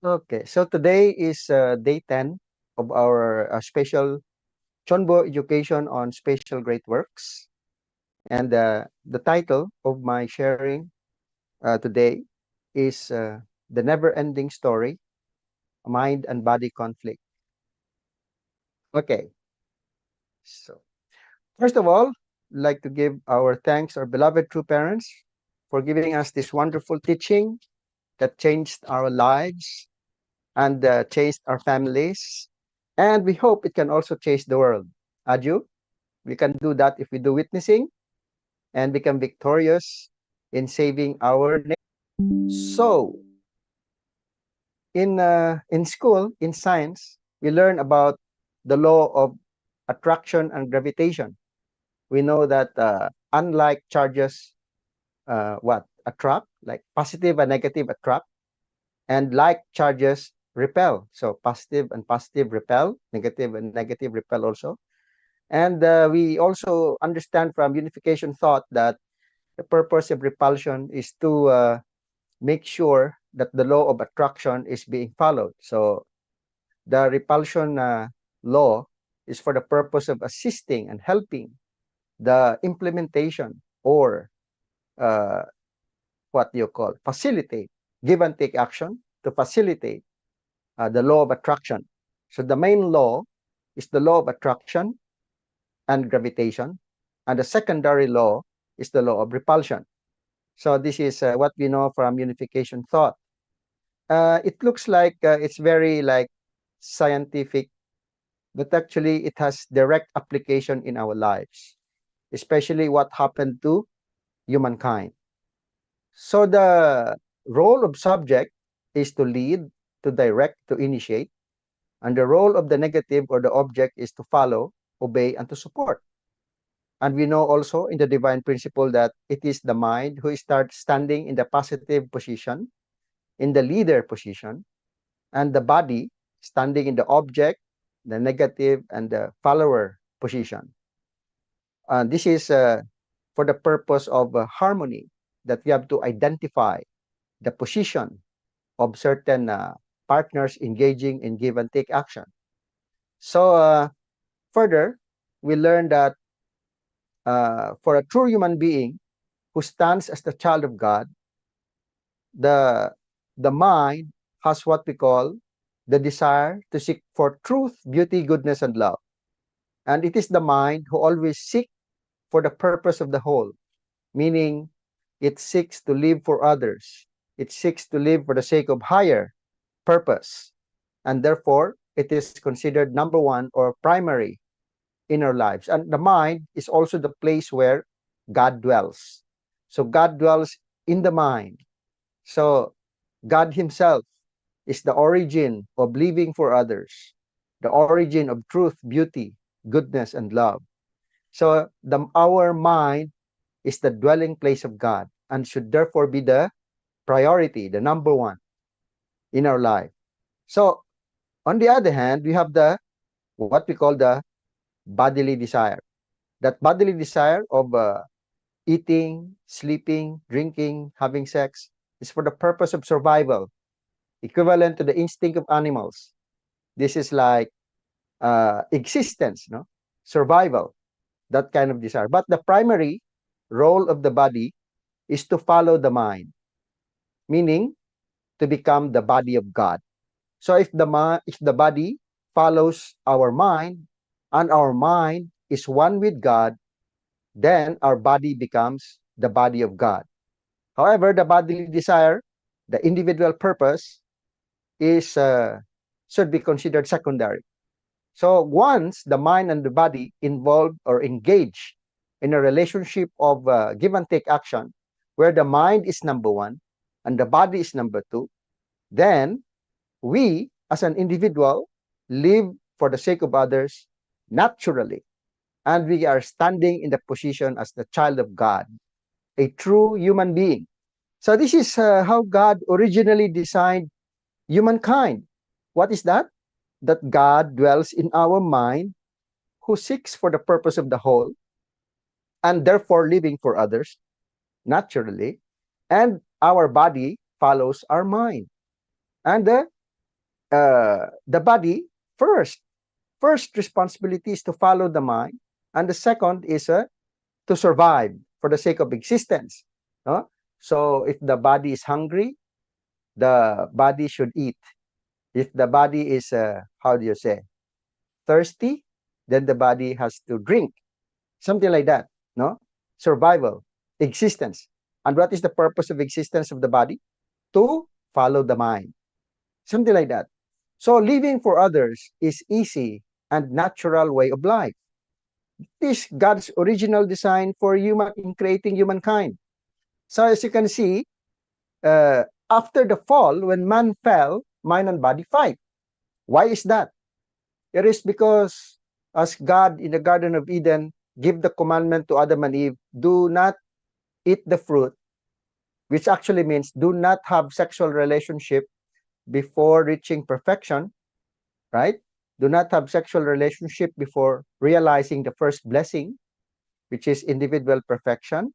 Okay, so today is day 10 of our special Chonbo education on special great works. And the title of my sharing today is The Never Ending Story, Mind and Body Conflict. Okay, so first of all, like to give our thanks, our beloved true parents, for giving us this wonderful teaching that changed our lives and changed our families. And we hope it can also change the world. Aju, we can do that if we do witnessing and become victorious in saving our nation. So, in school, in science, we learn about the law of attraction and gravitation. We know that unlike charges, what attract, like positive and negative attract, and like charges repel. So positive and positive repel, negative and negative repel also. And we also understand from unification thought that the purpose of repulsion is to make sure that the law of attraction is being followed. So the repulsion law is for the purpose of assisting and helping the implementation or uh, what you call facilitate give and take action to facilitate the law of attraction. So the main law is the law of attraction and gravitation, and the secondary law is the law of repulsion. So this is what we know from unification thought. It looks like it's very like scientific, but actually it has direct application in our lives, especially what happened to humankind. So the role of subject is to lead, to direct, to initiate, and the role of the negative or the object is to follow, obey, and to support. And we know also in the divine principle that it is the mind who starts standing in the positive position, in the leader position, and the body standing in the object, the negative, and the follower position. This is for the purpose of harmony, that we have to identify the position of certain partners engaging in give and take action. So further, we learn that for a true human being who stands as the child of God, the the mind has what we call the desire to seek for truth, beauty, goodness, and love. And it is the mind who always seeks for the purpose of the whole, meaning it seeks to live for others. It seeks to live for the sake of higher purpose. And therefore, it is considered number one or primary in our lives. And the mind is also the place where God dwells. So God dwells in the mind. So God Himself is the origin of living for others, the origin of truth, beauty, goodness, and love. So our mind is the dwelling place of God and should therefore be the priority, the number one in our life. So on the other hand, we have the what we call the bodily desire. That bodily desire of eating, sleeping, drinking, having sex is for the purpose of survival, equivalent to the instinct of animals. This is like existence, no? Survival, that kind of desire. But the primary role of the body is to follow the mind, meaning to become the body of God. So if the body follows our mind and our mind is one with God, then our body becomes the body of God. However, the bodily desire, the individual purpose, is should be considered secondary. So once the mind and the body involve or engage in a relationship of give and take action, where the mind is number one and the body is number two, then we as an individual live for the sake of others naturally. And we are standing in the position as the child of God, a true human being. So this is how God originally designed humankind. What is that? That God dwells in our mind, who seeks for the purpose of the whole, and therefore living for others naturally, and our body follows our mind. And the body first. First responsibility is to follow the mind, and the second is to survive for the sake of existence. No? So if the body is hungry, the body should eat. If the body is, how do you say, thirsty, then the body has to drink. Something like that. No? Survival, existence. And what is the purpose of existence of the body? To follow the mind. Something like that. So living for others is easy and natural way of life. This is God's original design for human in creating humankind. So as you can see, after the fall, when man fell, mind and body fight. Why is that? It is because as God in the Garden of Eden give the commandment to Adam and Eve, do not eat the fruit, which actually means do not have sexual relationship before reaching perfection, right? Do not have sexual relationship before realizing the first blessing, which is individual perfection.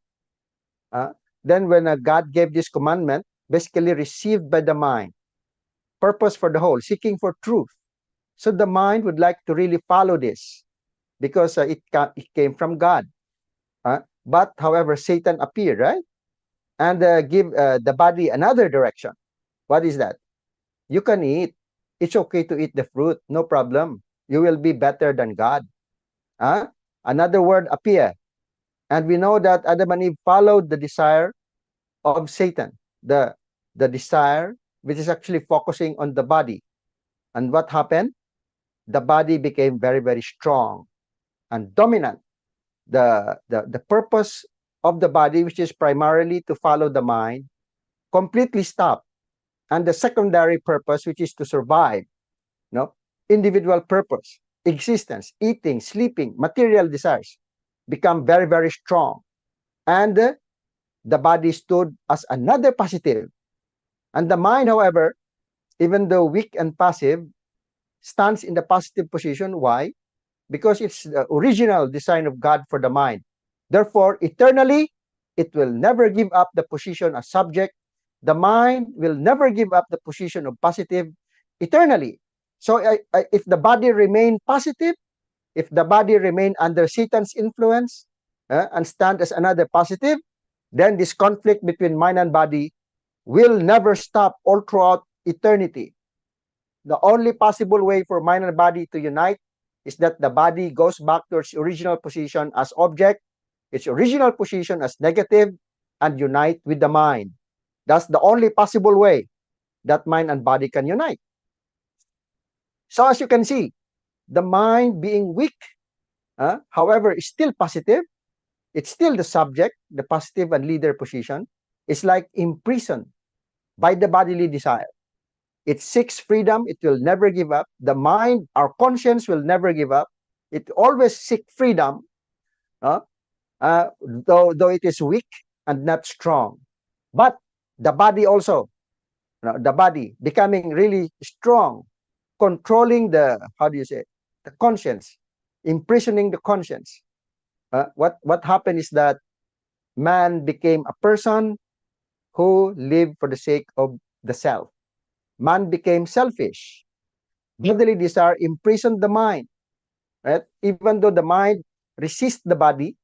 Then when God gave this commandment, basically received by the mind, purpose for the whole, seeking for truth. So the mind would like to really follow this because it came from God. But however, Satan appeared, right? And give the body another direction. What is that? You can eat. It's okay to eat the fruit, no problem. You will be better than God. Another word appear. And we know that Adam and Eve followed the desire of Satan, the desire which is actually focusing on the body. And what happened? The body became very, very strong and dominant. The purpose of the body, which is primarily to follow the mind, completely stopped. And the secondary purpose, which is to survive, no, individual purpose, existence, eating, sleeping, material desires, become very, very strong. And the body stood as another positive. And the mind, however, even though weak and passive, stands in the positive position. Why? Because it's the original design of God for the mind. Therefore, eternally, it will never give up the position as subject. The mind will never give up the position of positive eternally. So if the body remain positive, if the body remain under Satan's influence and stand as another positive, then this conflict between mind and body will never stop all throughout eternity. The only possible way for mind and body to unite is that the body goes back to its original position as object, its original position as negative, and unite with the mind. That's the only possible way that mind and body can unite. So as you can see, the mind being weak, however, is still positive. It's still the subject, the positive and leader position. It's like imprisoned by the bodily desire. It seeks freedom. It will never give up. The mind, our conscience will never give up. It always seek freedom, though it is weak and not strong. But the body also, the body becoming really strong, controlling the, how do you say, the conscience, imprisoning the conscience. What happened is that man became a person who lived for the sake of the self. Man became selfish. Bodily desire imprisoned the mind. Right? Even though the mind resists the body,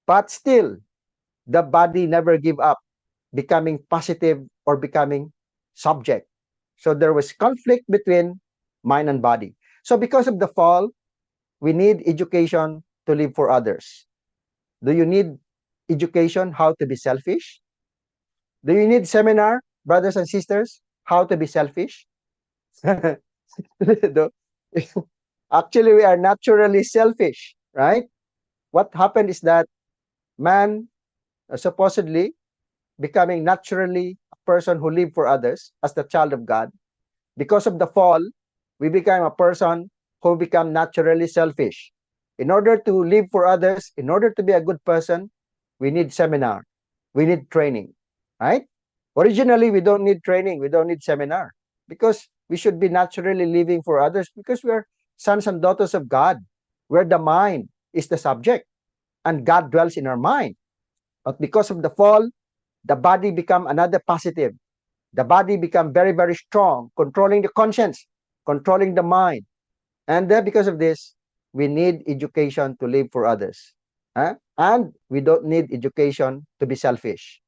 but still the body never give up, becoming positive or becoming subject. So there was conflict between mind and body. So because of the fall, we need education to live for others. Do you need education how to be selfish? Do you need seminar, brothers and sisters, how to be selfish? Actually, we are naturally selfish, right? What happened is that man supposedly becoming naturally a person who live for others as the child of God. Because of the fall, we become a person who become naturally selfish. In order to live for others, in order to be a good person, we need seminar. We need training, right? Originally, we don't need training. We don't need seminar because we should be naturally living for others because we are sons and daughters of God, where the mind is the subject and God dwells in our mind. But because of the fall, the body become another positive. The body become very, very strong, controlling the conscience. controlling the mind. And then because of this, we need education to live for others. And we don't need education to be selfish.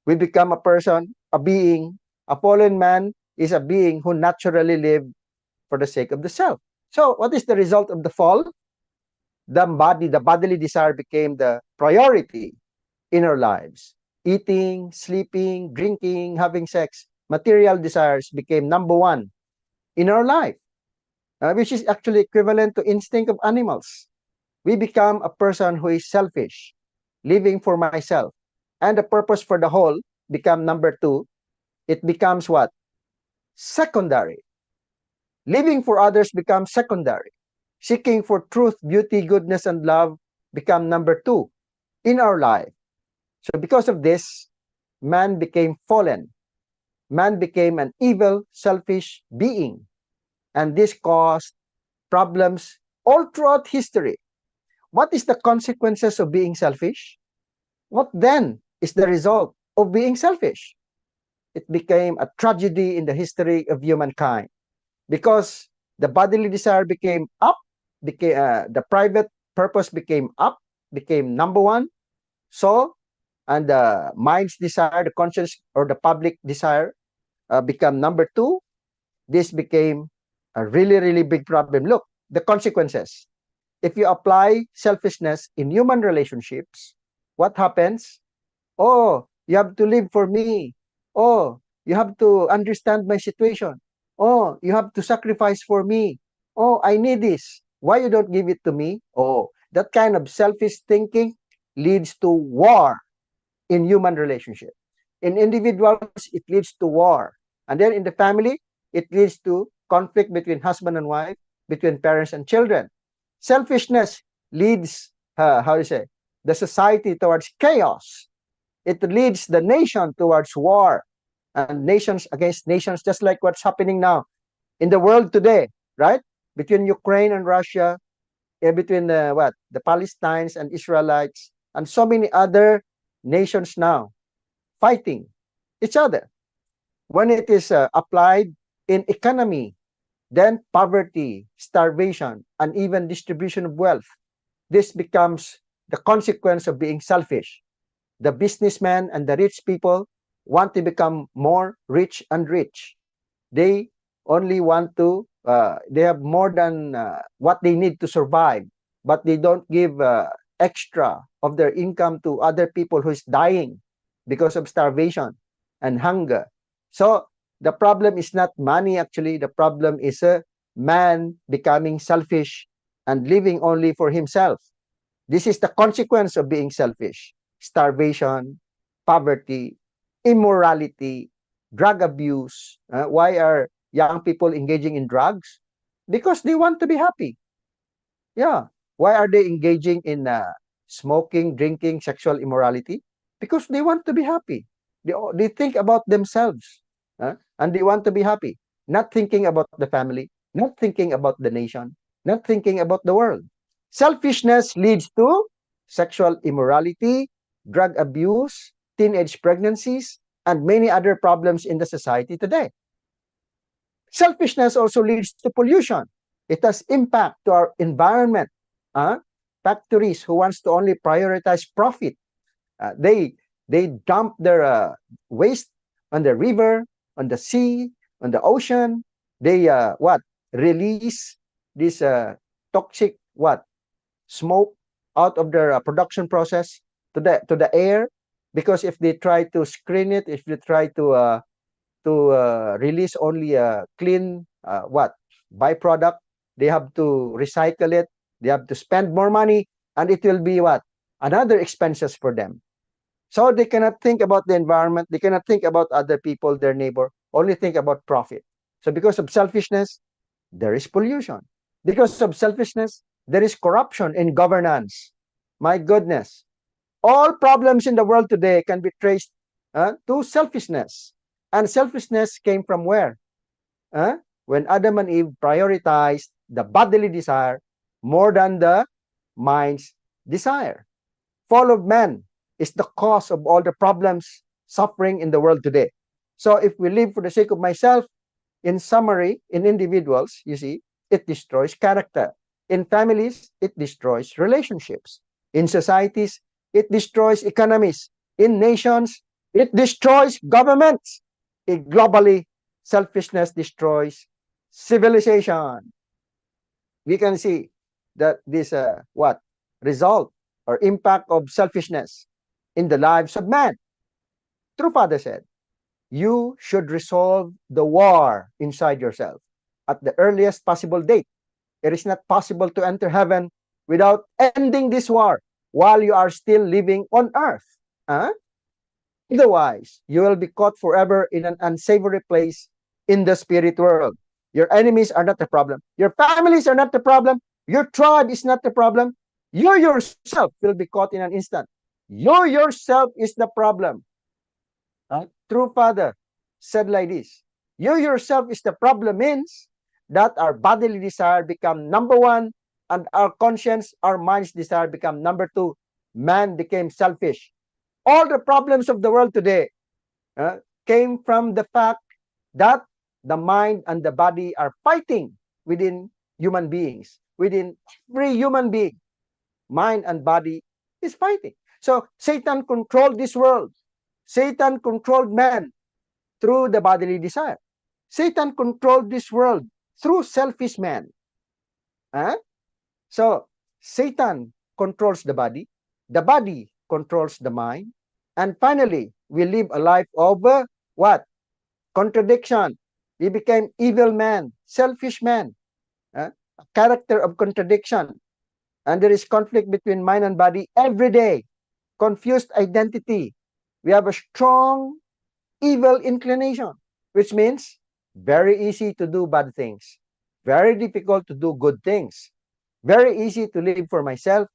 We become a person, a being. A fallen man is a being who naturally live for the sake of the self. So what is the result of the fall? The bodily desire became the priority in our lives. Eating, sleeping, drinking, having sex, material desires became number one in our life, which is actually equivalent to instinct of animals. We become a person who is selfish, living for myself, and the purpose for the whole become number two. It becomes what? Secondary. Living for others becomes secondary. Seeking for truth, beauty, goodness, and love become number two in our life. So because of this, man became fallen. Man became an evil, selfish being. And this caused problems all throughout history. What is the consequences of being selfish? What then is the result of being selfish? It became a tragedy in the history of humankind because the bodily desire became up, the private purpose became up, became number one. So, and the mind's desire, the conscience or the public desire become number two. This became a really, really big problem. Look, the consequences. If you apply selfishness in human relationships, what happens? Oh, you have to live for me. Oh, you have to understand my situation. Oh, you have to sacrifice for me. Oh, I need this. Why you don't give it to me? Oh, that kind of selfish thinking leads to war in human relationship. In individuals, it leads to war. And then in the family, it leads to conflict between husband and wife, between parents and children. Selfishness leads, how do you say, the society towards chaos. It leads the nation towards war and nations against nations, just like what's happening now in the world today, right? Between Ukraine and Russia, between the Palestinians and Israelites, and so many other nations now fighting each other. When it is applied in economy, then poverty, starvation, and even distribution of wealth, this becomes the consequence of being selfish. The businessmen and the rich people want to become more rich and rich. They only want to, they have more than what they need to survive, but they don't give extra of their income to other people who is dying because of starvation and hunger. So the problem is not money, actually. The problem is a man becoming selfish and living only for himself. This is the consequence of being selfish. Starvation, poverty, immorality, drug abuse. Why are young people engaging in drugs? Because they want to be happy. Yeah. Why are they engaging in smoking, drinking, sexual immorality? Because they want to be happy. They think about themselves, and they want to be happy, not thinking about the family, not thinking about the nation, not thinking about the world. Selfishness leads to sexual immorality, drug abuse, teenage pregnancies, and many other problems in the society today. Selfishness also leads to pollution. It has impact to our environment. Factories who wants to only prioritize profit, they dump their waste on the river, on the sea, on the ocean. They what release this toxic what smoke out of their production process to the air, because if they try to screen it, if they try to release only a clean what byproduct, they have to recycle it, they have to spend more money, and it will be what another expenses for them. So they cannot think about the environment, they cannot think about other people, their neighbor, only think about profit. So because of selfishness, there is pollution. Because of selfishness, there is corruption in governance. My goodness. All problems in the world today can be traced to selfishness. And selfishness came from where? When Adam and Eve prioritized the bodily desire more than the mind's desire. Fall of man is the cause of all the problems, suffering in the world today. So if we live for the sake of myself, In summary, in individuals, you see, it destroys character. In families, it destroys relationships. In societies, it destroys economies. In nations, it destroys governments. Globally, selfishness destroys civilization. We can see that this what result or impact of selfishness in the lives of man. True Father said, you should resolve the war inside yourself at the earliest possible date. It is not possible to enter heaven without ending this war while you are still living on earth. Huh? Otherwise, you will be caught forever in an unsavory place in the spirit world. Your enemies are not the problem. Your families are not the problem. Your tribe is not the problem. You yourself will be caught in an instant. You yourself is the problem. True Father said like this, you yourself is the problem means that our bodily desire become number one and our conscience, our mind's desire become number two. Man became selfish. All the problems of the world today uh, came from the fact that the mind and the body are fighting within human beings, within every human being. Mind and body is fighting. So Satan controlled this world. Satan controlled man through the bodily desire. Satan controlled this world through selfish man. Huh? So Satan controls the body controls the mind, and finally, we live a life of what? Contradiction. We became evil man, selfish man, a character of contradiction. And there is conflict between mind and body every day, confused identity. We have a strong evil inclination, which means very easy to do bad things, very difficult to do good things, very easy to live for myself,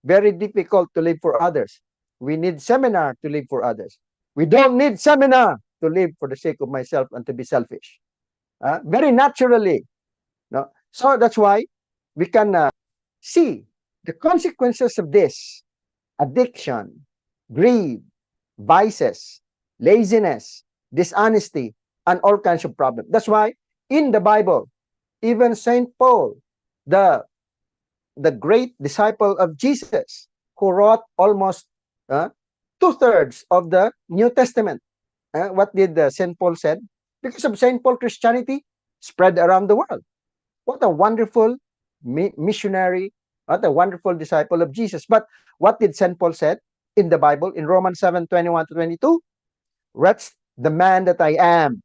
very difficult to live for others. We need seminar to live for others. We don't need seminar to live for the sake of myself and to be selfish. Very naturally. No? So that's why we can see the consequences of this addiction, greed, vices, laziness, dishonesty, and all kinds of problems. That's why in the Bible, even Saint Paul, the the great disciple of Jesus, who wrote almost uh, two-thirds of the New Testament. What did Saint Paul said? Because of Saint Paul, Christianity spread around the world. What a wonderful missionary, what a wonderful disciple of Jesus. But what did Saint Paul said in the Bible in Romans 7:21-22? Wretched the man that I am.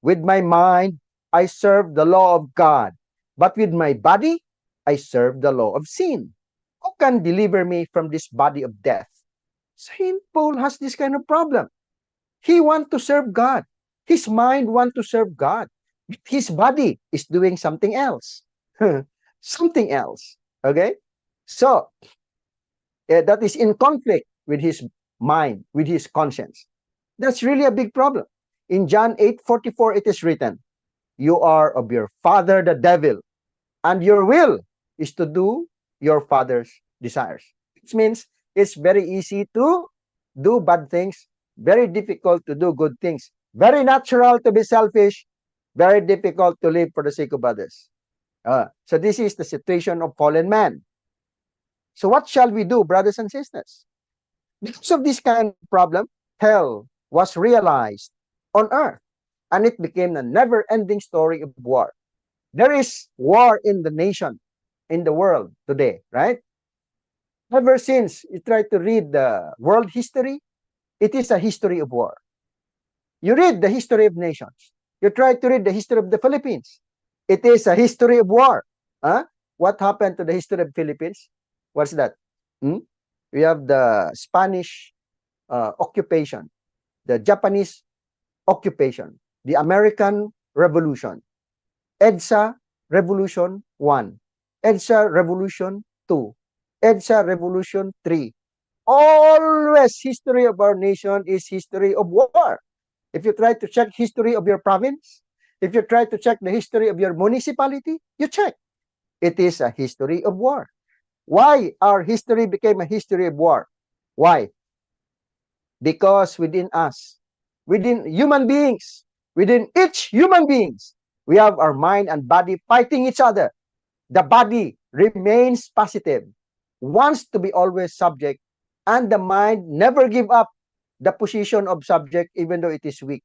With my mind, I serve the law of God, but with my body, I serve the law of sin. Who can deliver me from this body of death? Saint Paul has this kind of problem. He wants to serve God. His mind wants to serve God. His body is doing something else. Something else. Okay? So, that is in conflict with his mind, with his conscience. That's really a big problem. In John 8:44, it is written, you are of your father, the devil, and your will is to do your father's desires. Which means it's very easy to do bad things, very difficult to do good things, very natural to be selfish, very difficult to live for the sake of others. So this is the situation of fallen man. So what shall we do, brothers and sisters? Because of this kind of problem, hell was realized on earth, and it became a never-ending story of war. There is war in the nation, in the world today, right? Ever since you try to read the world history, it is a history of war. You read the history of nations. You try to read the history of the Philippines. It is a history of war. Huh? What happened to the history of Philippines? What's that? Hmm? We have the Spanish occupation, the Japanese occupation, the American Revolution, EDSA Revolution 1, EDSA Revolution 2, EDSA Revolution 3. Always history of our nation is history of war. If you try to check history of your province, if you try to check the history of your municipality, you check. It is a history of war. Why our history became a history of war? Why? Because within us, within human beings, within each human beings, we have our mind and body fighting each other. The body remains positive, wants to be always subject, and the mind never give up the position of subject even though it is weak.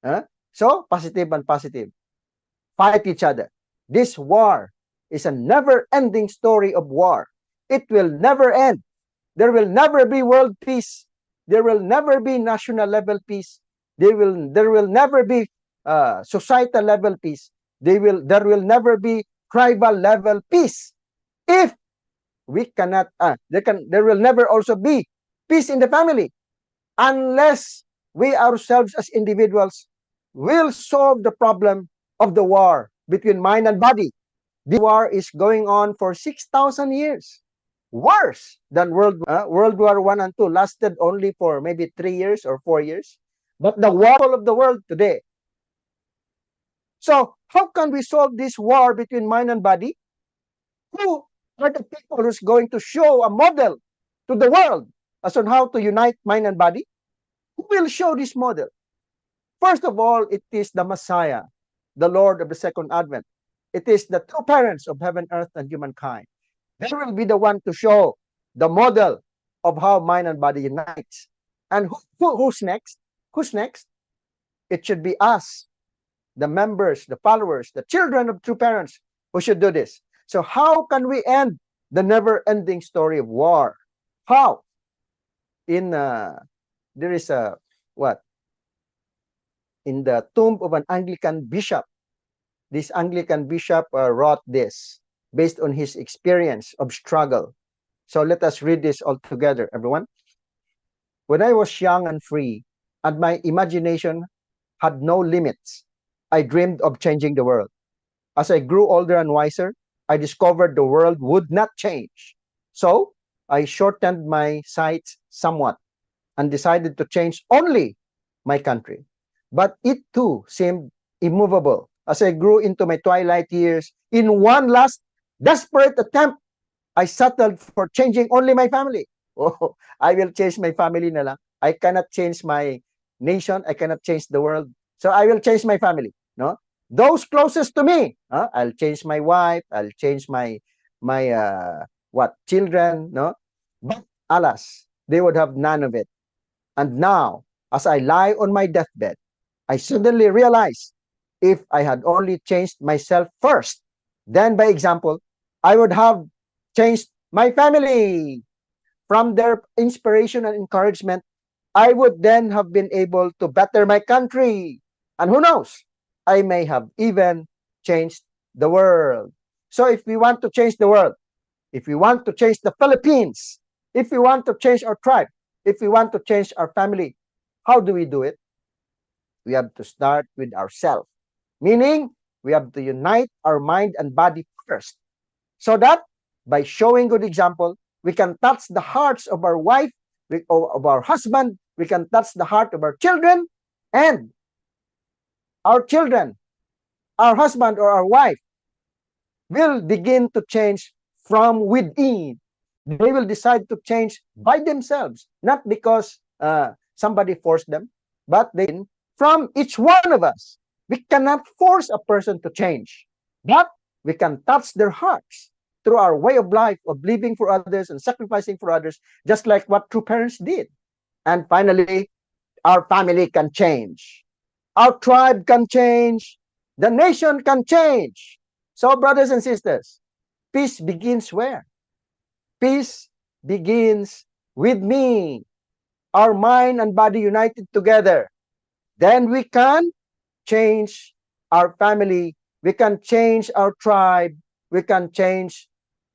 Huh? So, positive and positive fight each other. This war is a never-ending story of war. It will never end. There will never be world peace. There will never be national level peace. There will never be societal level peace. There will never be tribal level peace. If we cannot, there will never also be peace in the family unless we ourselves as individuals will solve the problem of the war between mind and body. This war is going on for 6,000 years. Worse than World War One and Two lasted only for maybe 3 years or 4 years. But the war of the world today. So how can we solve this war between mind and body? Who are the people who's going to show a model to the world as on how to unite mind and body? Who will show this model? First of all, it is the Messiah, the Lord of the second advent. It is the true parents of heaven, earth, and humankind. They will be the one to show the model of how mind and body unites. And who's next? Who's next? It should be us, the members, the followers, the children of true parents who should do this. So how can we end the never-ending story of war? How? There is a what? In the tomb of an Anglican bishop, this Anglican bishop wrote this based on his experience of struggle. So let us read this all together, everyone. When I was young and free, and my imagination had no limits, I dreamed of changing the world. As I grew older and wiser, I discovered the world would not change. So I shortened my sights somewhat and decided to change only my country. But it too seemed immovable as I grew into my twilight years. In one last desperate attempt, I settled for changing only my family. Oh, I will change my family na lang. I cannot change my nation. I cannot change the world. So I will change my family. No, those closest to me. I'll change my wife. I'll change my children. No, but alas, they would have none of it. And now, as I lie on my deathbed, I suddenly realize if I had only changed myself first, then by example, I would have changed my family. From their inspiration and encouragement, I would then have been able to better my country. And who knows, I may have even changed the world. So if we want to change the world, if we want to change the Philippines, if we want to change our tribe, if we want to change our family, how do we do it? We have to start with ourselves. Meaning, we have to unite our mind and body first. So that by showing good example, we can touch the hearts of our wife, of our husband, we can touch the heart of our children, and our children, our husband or our wife will begin to change from within. They will decide to change by themselves, not because somebody forced them, but they from each one of us. We cannot force a person to change, but we can touch their hearts through our way of life of living for others and sacrificing for others, just like what true parents did. And finally, our family can change. Our tribe can change. The nation can change. So, brothers and sisters, peace begins where? Peace begins with me. Our mind and body united together. Then we can change our family. We can change our tribe. We can change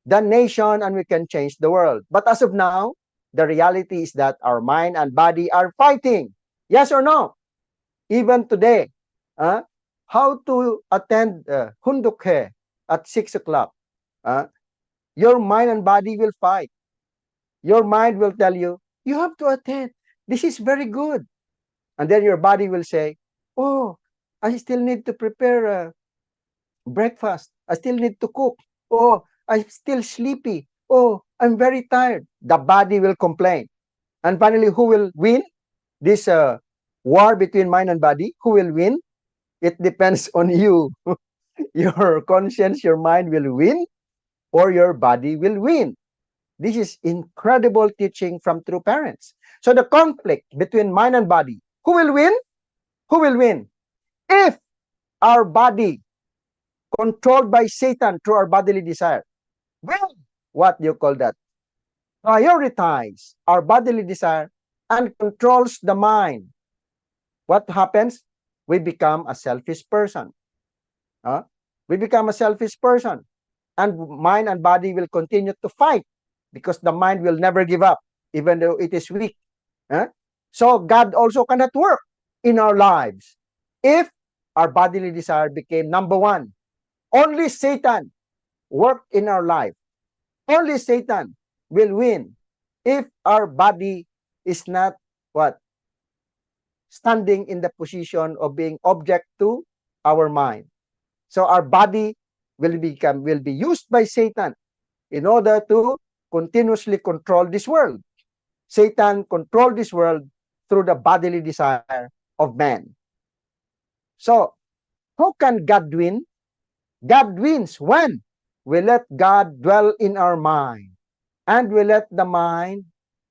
the nation, and we can change the world. But as of now, the reality is that our mind and body are fighting. Yes or no? Even today, how to attend Hundukhe at 6 o'clock? Your mind and body will fight. Your mind will tell you, you have to attend. This is very good. And then your body will say, oh, I still need to prepare breakfast. I still need to cook. Oh, I'm still sleepy. Oh, I'm very tired. The body will complain. And finally, who will win this war between mind and body? Who will win? It depends on you. Your conscience, your mind will win, or your body will win. This is incredible teaching from true parents. So the conflict between mind and body, who will win? Who will win? If our body, controlled by Satan through our bodily desire, will, what do you call that? Prioritize our bodily desire and controls the mind. What happens? We become a selfish person. Huh? We become a selfish person. And mind and body will continue to fight because the mind will never give up, even though it is weak. Huh? So God also cannot work in our lives if our bodily desire became number one. Only Satan worked in our life. Only Satan will win if our body is not what? Standing in the position of being object to our mind. So our body will be used by Satan in order to continuously control this world. Satan controlled this world through the bodily desire of man. So how can God win? God wins when we let God dwell in our mind, and we let the mind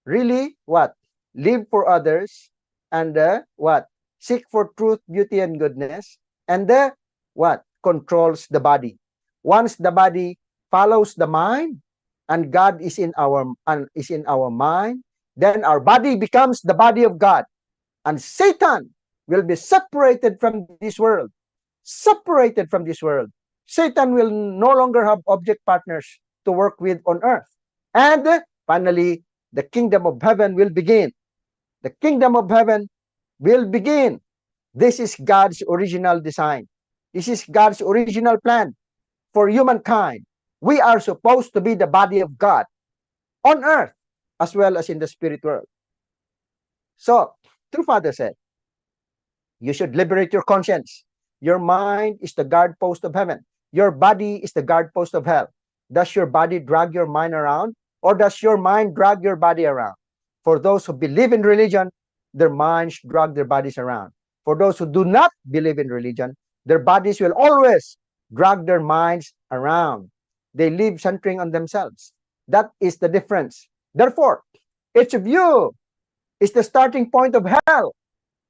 really what? Live for others, and what? Seek for truth, beauty, and goodness, and what? Controls the body. Once the body follows the mind, and God is in our mind, then our body becomes the body of God, and Satan will be separated from this world. Separated from this world. Satan will no longer have object partners to work with on earth. And finally, the kingdom of heaven will begin. The kingdom of heaven will begin. This is God's original design. This is God's original plan for humankind. We are supposed to be the body of God on earth as well as in the spirit world. So, true Father said, you should liberate your conscience. Your mind is the guard post of heaven. Your body is the guard post of hell. Does your body drag your mind around, or does your mind drag your body around? For those who believe in religion, their minds drag their bodies around. For those who do not believe in religion, their bodies will always drag their minds around. They live centering on themselves. That is the difference. Therefore, each of you is the starting point of hell,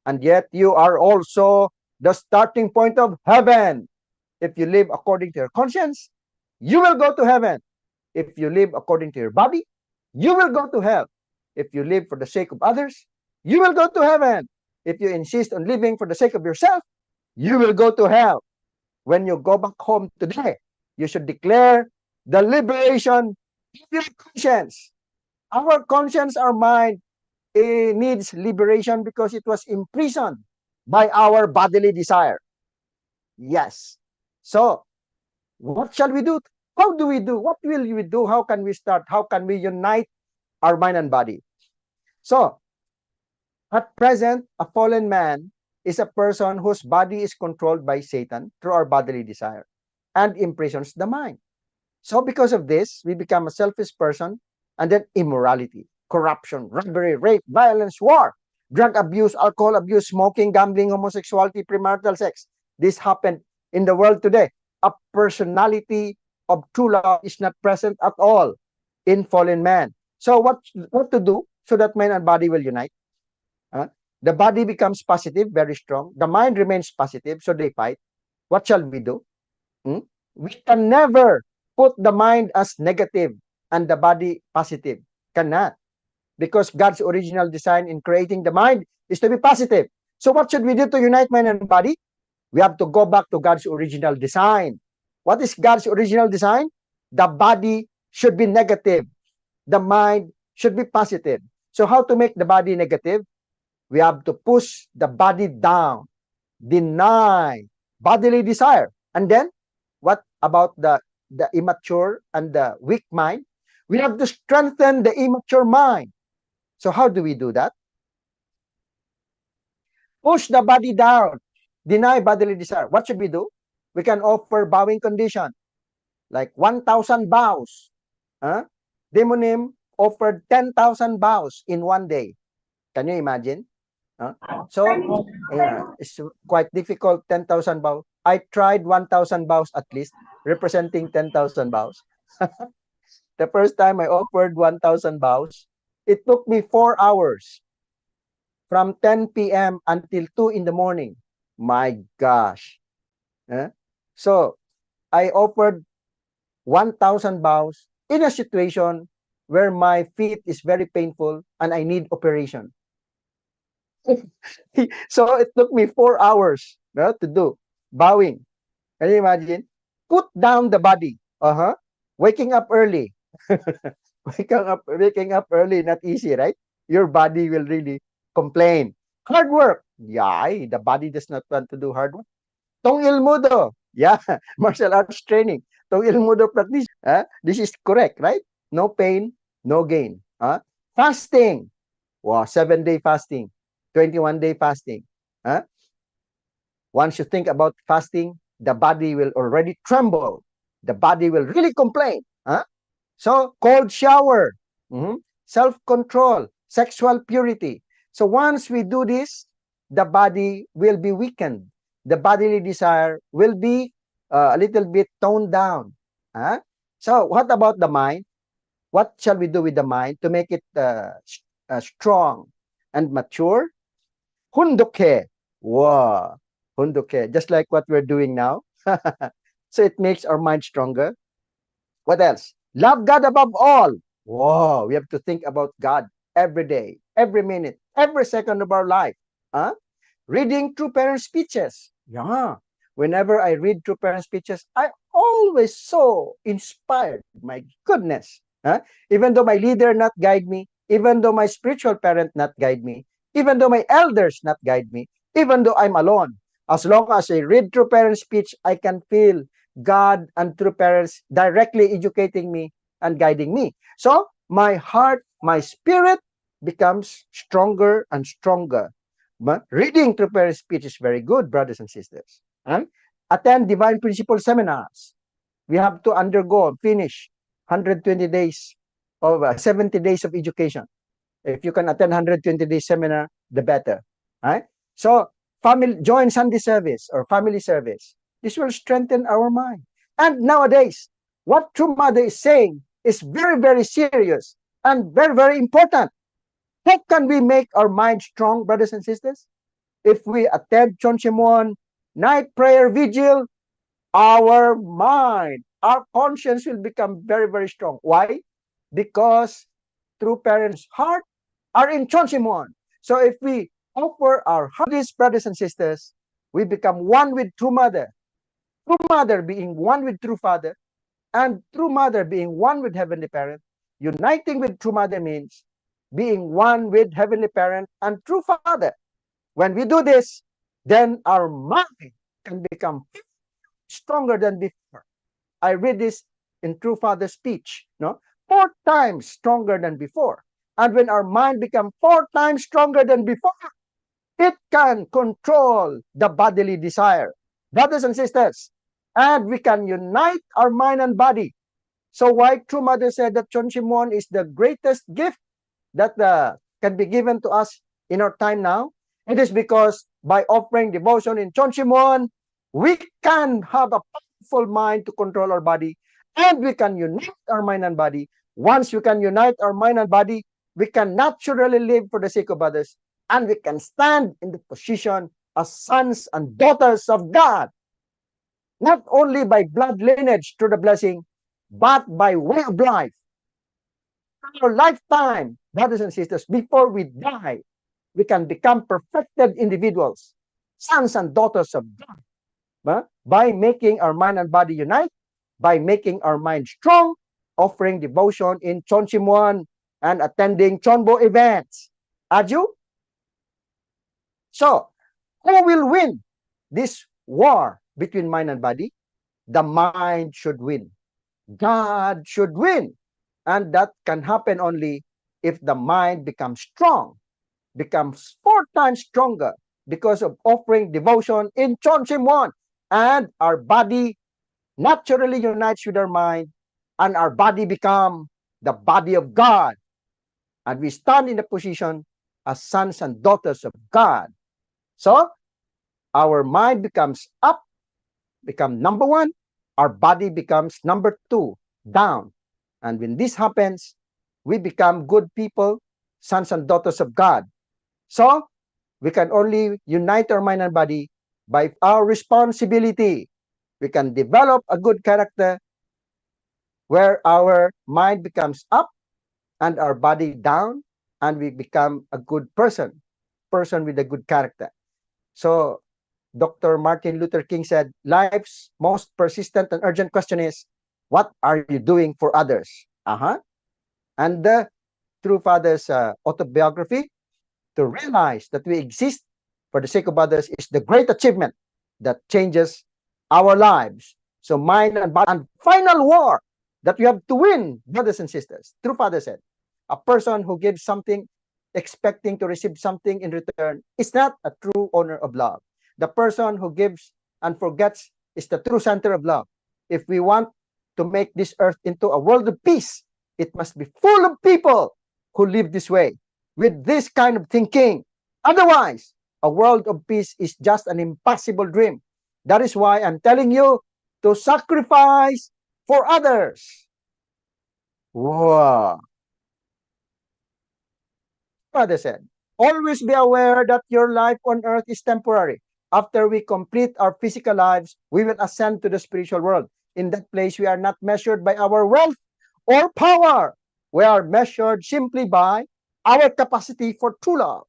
and yet you are also the starting point of heaven. If you live according to your conscience, you will go to heaven. If you live according to your body, you will go to hell. If you live for the sake of others, you will go to heaven. If you insist on living for the sake of yourself, you will go to hell. When you go back home today, you should declare the liberation of your conscience. Our conscience, our mind, it needs liberation because it was imprisoned by our bodily desire. Yes. So, what shall we do? How do we do? What will we do? How can we start? How can we unite our mind and body? So, at present, a fallen man is a person whose body is controlled by Satan through our bodily desire and imprisons the mind. So, because of this, we become a selfish person, and then immorality, corruption, robbery, rape, violence, war, drug abuse, alcohol abuse, smoking, gambling, homosexuality, premarital sex. This happened in the world today. A personality of true love is not present at all in fallen man. So what to do so that mind and body will unite? Uh, the body becomes positive, very strong. The mind remains positive, so they fight. What shall we do? Hmm? We can never put the mind as negative and the body positive. Cannot. Because God's original design in creating the mind is to be positive. So what should we do to unite mind and body? We have to go back to God's original design. What is God's original design? The body should be negative. The mind should be positive. So how to make the body negative? We have to push the body down, deny bodily desire. And then, what about the immature and the weak mind? We have to strengthen the immature mind. So how do we do that? Push the body down, deny bodily desire. What should we do? We can offer bowing condition, like 1,000 bows. Huh? Demonim offered 10,000 bows in one day. Can you imagine? Uh, so it's quite difficult. 10,000 bows. I tried 1,000 bows at least, representing 10,000 bows. The first time I offered 1,000 bows, it took me 4 hours from 10 p.m. until 2 in the morning. My gosh. Eh? So I offered 1,000 bows in a situation where my feet is very painful and I need operation. So it took me 4 hours to do bowing. Can you imagine? Put down the body. Uh-huh. Waking up early. Waking up early, not easy, right? Your body will really complain. Hard work. Yeah, the body does not want to do hard work. Tong ilmudo. Yeah, martial arts training. Tong ilmudo practice. This is correct, right? No pain, no gain. Fasting. Wow, 7-day fasting, 21-day fasting. Huh? Once you think about fasting, the body will already tremble. The body will really complain. So, cold shower, self-control, sexual purity. So once we do this, the body will be weakened. The bodily desire will be a little bit toned down. Huh? So what about the mind? What shall we do with the mind to make it strong and mature? Hunduke. Wow. Hunduke. Just like what we're doing now. So it makes our mind stronger. What else? Love God above all. Whoa, we have to think about God every day, every minute, every second of our life. Huh? Reading true parent speeches. Yeah. Whenever I read true parent speeches, I always so inspired. My goodness. Even though my leader not guide me, even though my spiritual parent not guide me, even though my elders not guide me, even though I'm alone, as long as I read true parent speech, I can feel God and true parents directly educating me and guiding me. So my heart, my spirit becomes stronger and stronger. Reading true parent speech is very good, brothers and sisters. Attend divine principle seminars. We have to undergo, finish 120 days of 70 days of education. If you can attend 120 days seminar, the better. Right? So family join Sunday service or family service. This will strengthen our mind. And nowadays, what True Mother is saying is very, very serious and very, very important. How can we make our mind strong, brothers and sisters? If we attend Chonchimon night prayer vigil, our mind, our conscience will become very, very strong. Why? Because true parents' heart are in Chonchimon. So if we offer our heart to these brothers and sisters, we become one with True Mother. True Mother being one with True Father, and True Mother being one with Heavenly Parent. Uniting with True Mother means being one with Heavenly Parent and True Father. When we do this, then our mind can become stronger than before. I read this in True Father's speech, no? 4 times stronger than before. And when our mind becomes 4 times stronger than before, it can control the bodily desire. Brothers and sisters, and we can unite our mind and body. So why True Mother said that Chonchimon is the greatest gift that can be given to us in our time now? It is because by offering devotion in Chonchimon, we can have a powerful mind to control our body, and we can unite our mind and body. Once we can unite our mind and body, we can naturally live for the sake of others, and we can stand in the position as sons and daughters of God, not only by blood lineage through the blessing, but by way of life. Our lifetime, brothers and sisters, before we die, we can become perfected individuals, sons and daughters of God, by making our mind and body unite, by making our mind strong, offering devotion in Chonchimuan, and attending Chonbo events. Aju? So, who will win this war between mind and body? The mind should win. God should win. And that can happen only if the mind becomes strong, becomes 4 times stronger because of offering devotion in Chonchimwon. And our body naturally unites with our mind, and our body become the body of God. And we stand in the position as sons and daughters of God. So our mind becomes up, become number one. Our body becomes number two, down. And when this happens, we become good people, sons and daughters of God. So we can only unite our mind and body by our responsibility. We can develop a good character where our mind becomes up and our body down, and we become a good person with a good character. So Dr. Martin Luther King said, life's most persistent and urgent question is, what are you doing for others? And the True Father's autobiography, to realize that we exist for the sake of others is the great achievement that changes our lives. So mind and body, and final war that you have to win, brothers and sisters. True Father said, a person who gives something expecting to receive something in return is not a true owner of love. The person who gives and forgets is the true center of love. If we want to make this earth into a world of peace, it must be full of people who live this way, with this kind of thinking. Otherwise, a world of peace is just an impossible dream. That is why I'm telling you to sacrifice for others. Wow. Father said, always be aware that your life on earth is temporary. After we complete our physical lives, we will ascend to the spiritual world. In that place, we are not measured by our wealth or power. We are measured simply by our capacity for true love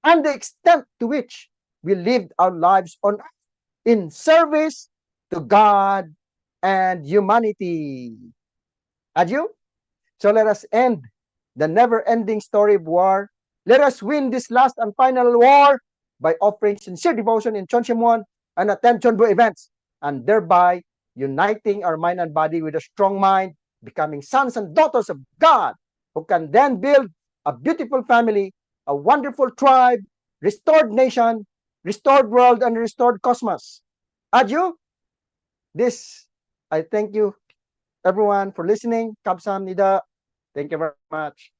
and the extent to which we lived our lives on earth in service to God and humanity. Adieu. So let us end the never-ending story of war. Let us win this last and final war by offering sincere devotion in Chonshimwon and attend Chonbu events, and thereby uniting our mind and body with a strong mind, becoming sons and daughters of God, who can then build a beautiful family, a wonderful tribe, restored nation, restored world, and restored cosmos. Adieu. This, I thank you everyone for listening. Kamsahamnida. Thank you very much.